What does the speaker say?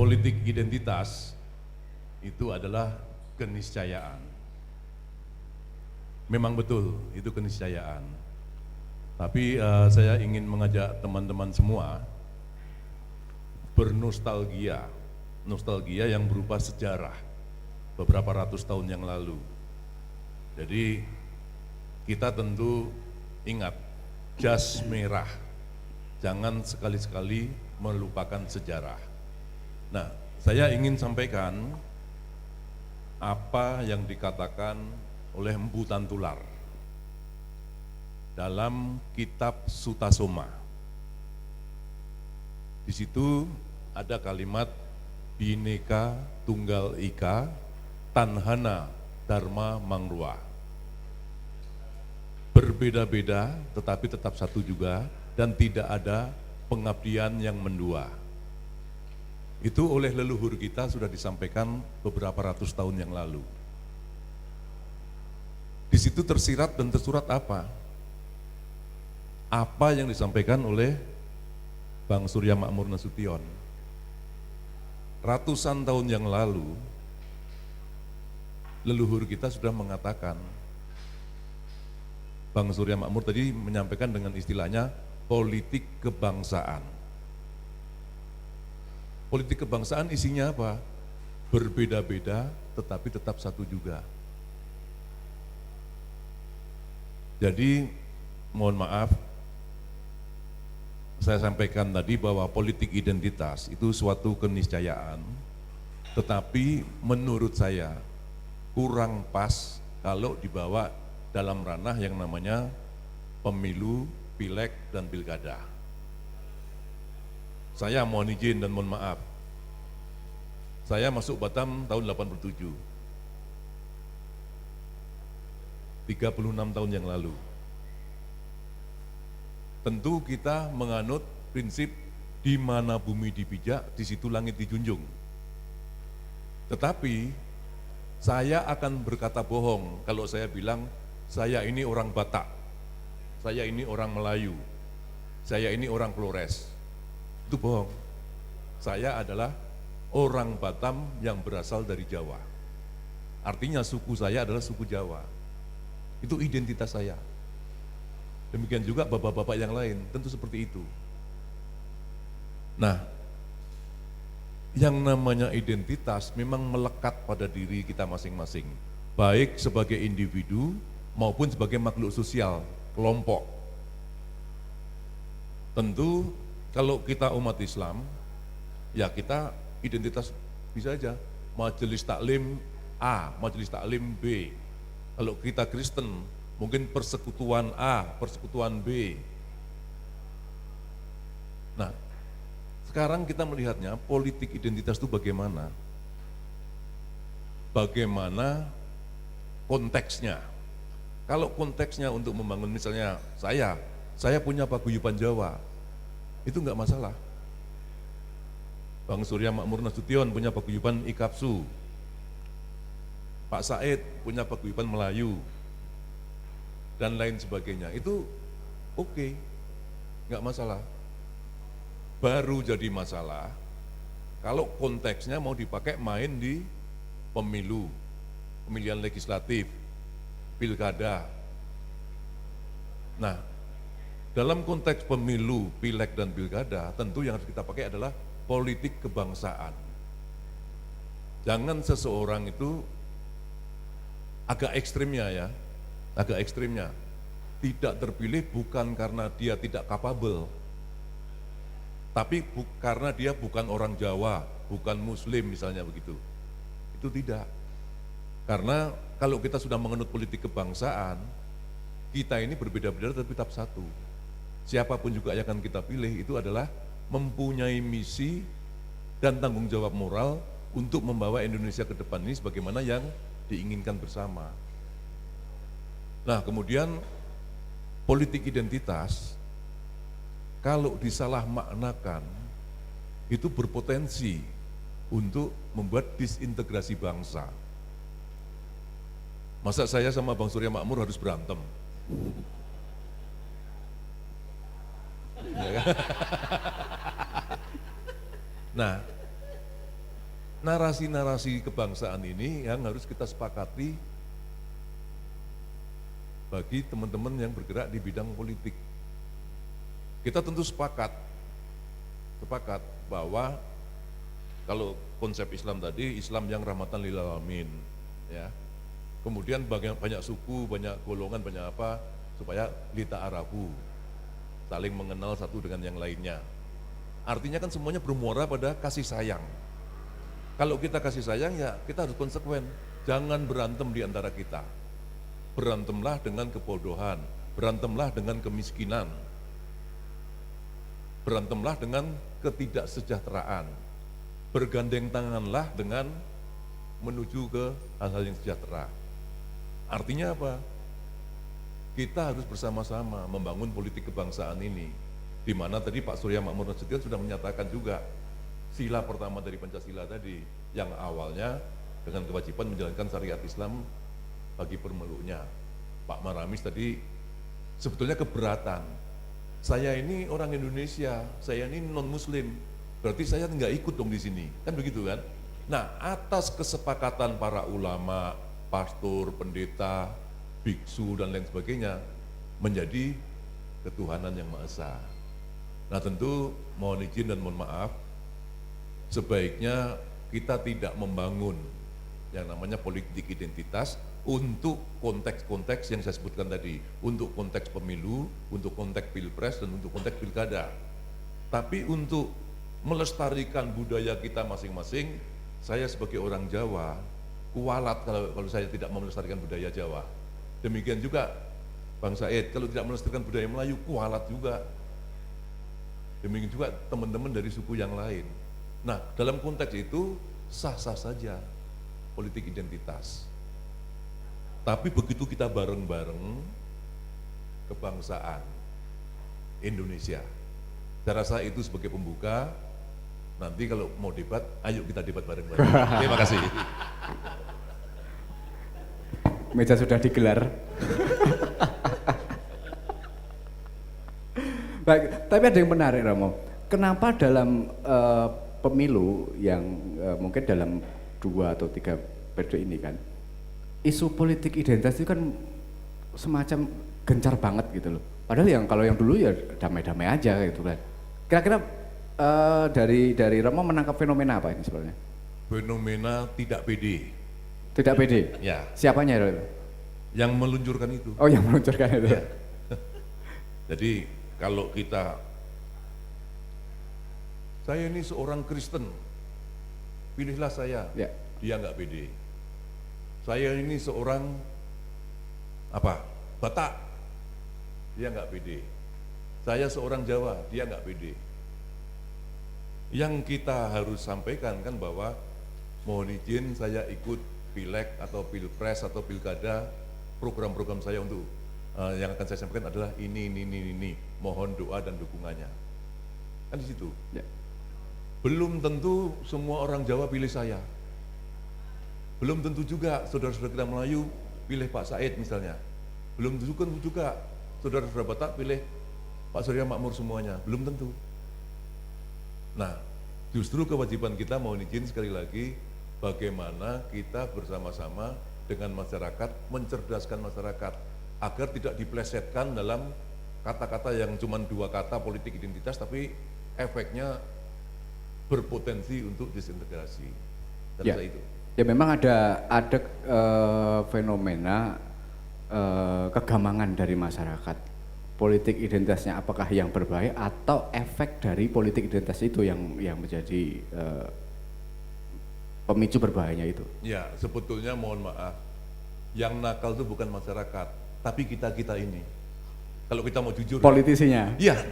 politik identitas itu adalah keniscayaan. Memang betul, itu keniscayaan. Tapi saya ingin mengajak teman-teman semua bernostalgia, nostalgia yang berupa sejarah beberapa ratus tahun yang lalu. Jadi kita tentu ingat jas merah, jangan sekali-sekali melupakan sejarah. Nah, saya ingin sampaikan apa yang dikatakan oleh Empu Tantular dalam kitab Sutasoma. Di situ ada kalimat Bhinneka Tunggal Ika Tanhana Dharma Mangrua. Berbeda-beda tetapi tetap satu juga dan tidak ada pengabdian yang mendua. Itu oleh leluhur kita sudah disampaikan beberapa ratus tahun yang lalu. Di situ tersirat dan tersurat apa? Apa yang disampaikan oleh Bang Surya Makmur Nasution. Ratusan tahun yang lalu, leluhur kita sudah mengatakan, Bang Surya Makmur tadi menyampaikan dengan istilahnya politik kebangsaan. Politik kebangsaan isinya apa? Berbeda-beda tetapi tetap satu juga. Jadi mohon maaf, saya sampaikan tadi bahwa politik identitas itu suatu keniscayaan, tetapi menurut saya kurang pas kalau dibawa dalam ranah yang namanya pemilu, pileg, dan pilkada. Saya mohon izin dan mohon maaf, saya masuk Batam tahun 87, 36 tahun yang lalu. Tentu kita menganut prinsip di mana bumi dipijak, di situ langit dijunjung. Tetapi saya akan berkata bohong kalau saya bilang saya ini orang Batak, saya ini orang Melayu, saya ini orang Flores. Itu bohong. Saya adalah orang Batam yang berasal dari Jawa. Artinya suku saya adalah suku Jawa. Itu identitas saya. Demikian juga bapak-bapak yang lain, tentu seperti itu. Nah, yang namanya identitas memang melekat pada diri kita masing-masing, baik sebagai individu maupun sebagai makhluk sosial, kelompok. Tentu kalau kita umat Islam, ya kita identitas bisa aja, majelis taklim A, majelis taklim B. Kalau kita Kristen, mungkin persekutuan A, persekutuan B. Nah, sekarang kita melihatnya politik identitas itu bagaimana? Bagaimana konteksnya? Kalau konteksnya untuk membangun misalnya saya punya paguyuban Jawa, itu enggak masalah. Bang Surya Makmur Nasution punya paguyuban Ikapsu, Pak Said punya paguyuban Melayu, dan lain sebagainya. Itu oke, enggak masalah. Baru jadi masalah kalau konteksnya mau dipakai main di pemilu, pemilihan legislatif, pilkada. Nah, dalam konteks pemilu, pileg dan pilkada, tentu yang harus kita pakai adalah politik kebangsaan. Jangan seseorang itu agak ekstrimnya ya, agak ekstrimnya. Tidak terpilih bukan karena dia tidak capable, tapi karena dia bukan orang Jawa, bukan Muslim misalnya begitu. Itu tidak. Karena kalau kita sudah menganut politik kebangsaan, kita ini berbeda-beda tapi tetap satu. Siapapun juga yang akan kita pilih itu adalah mempunyai misi dan tanggung jawab moral untuk membawa Indonesia ke depan ini sebagaimana yang diinginkan bersama. Nah, kemudian politik identitas kalau disalah maknakan itu berpotensi untuk membuat disintegrasi bangsa. Masa saya sama Bang Surya Makmur harus berantem? Ya kan? Nah, narasi-narasi kebangsaan ini yang harus kita sepakati bagi teman-teman yang bergerak di bidang politik. Kita tentu sepakat bahwa kalau konsep Islam tadi, Islam yang rahmatan lil alamin, ya. Kemudian banyak suku, banyak golongan, banyak apa, supaya lita arabu, saling mengenal satu dengan yang lainnya. Artinya kan semuanya bermuara pada kasih sayang. Kalau kita kasih sayang, ya kita harus konsekuen. Jangan berantem di antara kita. Berantemlah dengan kebodohan, berantemlah dengan kemiskinan, berantemlah dengan ketidaksejahteraan, bergandeng tanganlah dengan menuju ke hal-hal yang sejahtera. Artinya apa? Kita harus bersama-sama membangun politik kebangsaan ini, di mana tadi Pak Surya Makmur Nasution sudah menyatakan juga sila pertama dari Pancasila tadi, yang awalnya dengan kewajiban menjalankan syariat Islam bagi pemeluknya. Pak Maramis tadi sebetulnya keberatan. Saya ini orang Indonesia, saya ini non-Muslim, berarti saya nggak ikut dong di sini, kan begitu kan? Nah, atas kesepakatan para ulama, pastor, pendeta, biksu dan lain sebagainya, menjadi ketuhanan yang Maha Esa. Nah, tentu mohon izin dan mohon maaf, sebaiknya kita tidak membangun yang namanya politik identitas untuk konteks-konteks yang saya sebutkan tadi, untuk konteks pemilu, untuk konteks pilpres, dan untuk konteks pilkada. Tapi untuk melestarikan budaya kita masing-masing, saya sebagai orang Jawa, kualat kalau saya tidak mau melestarikan budaya Jawa. Demikian juga Bang Said, kalau tidak melestarikan budaya Melayu, kualat juga. Demikian juga teman-teman dari suku yang lain. Nah, dalam konteks itu sah-sah saja politik identitas. Tapi begitu kita bareng-bareng kebangsaan Indonesia, saya rasa itu sebagai pembuka. Nanti kalau mau debat, ayo kita debat bareng-bareng. Terima kasih. Meja sudah digelar. Baik, tapi ada yang menarik Romo. Kenapa dalam pemilu yang mungkin dalam 2 atau 3 periode ini kan, isu politik identitas itu kan semacam gencar banget gitu loh. Padahal kalau yang dulu ya damai-damai aja gitu kan. Kira-kira dari Romo menangkap fenomena apa ini sebenarnya? Fenomena tidak pede. Tidak pede? Ya. Siapanya itu? Yang meluncurkan itu. Oh, yang meluncurkan itu. Ya. Jadi kalau saya ini seorang Kristen, pilihlah saya. Ya. Dia nggak pede. Saya ini seorang Batak, dia nggak pede. Saya seorang Jawa, dia nggak pede. Yang kita harus sampaikan kan bahwa mohon izin saya ikut pileg atau pilpres atau pilkada, program-program saya untuk yang akan saya sampaikan adalah ini, mohon doa dan dukungannya. Kan di situ. Ya. Belum tentu semua orang Jawa pilih saya. Belum tentu juga saudara-saudara kita Melayu pilih Pak Said misalnya. Belum tentu juga saudara-saudara Batak pilih Pak Surya Makmur semuanya. Belum tentu. Nah, justru kewajiban kita mohon izin sekali lagi, bagaimana kita bersama-sama dengan masyarakat, mencerdaskan masyarakat, agar tidak diplesetkan dalam kata-kata yang cuma 2 kata politik identitas, tapi efeknya berpotensi untuk disintegrasi. Dan ya. itu. Ya memang ada fenomena kegamangan dari masyarakat. Politik identitasnya apakah yang berbahaya atau efek dari politik identitas itu yang menjadi pemicu berbahayanya itu? Ya, sebetulnya mohon maaf, yang nakal itu bukan masyarakat, tapi kita ini. Kalau kita mau jujur. Politisinya? Iya,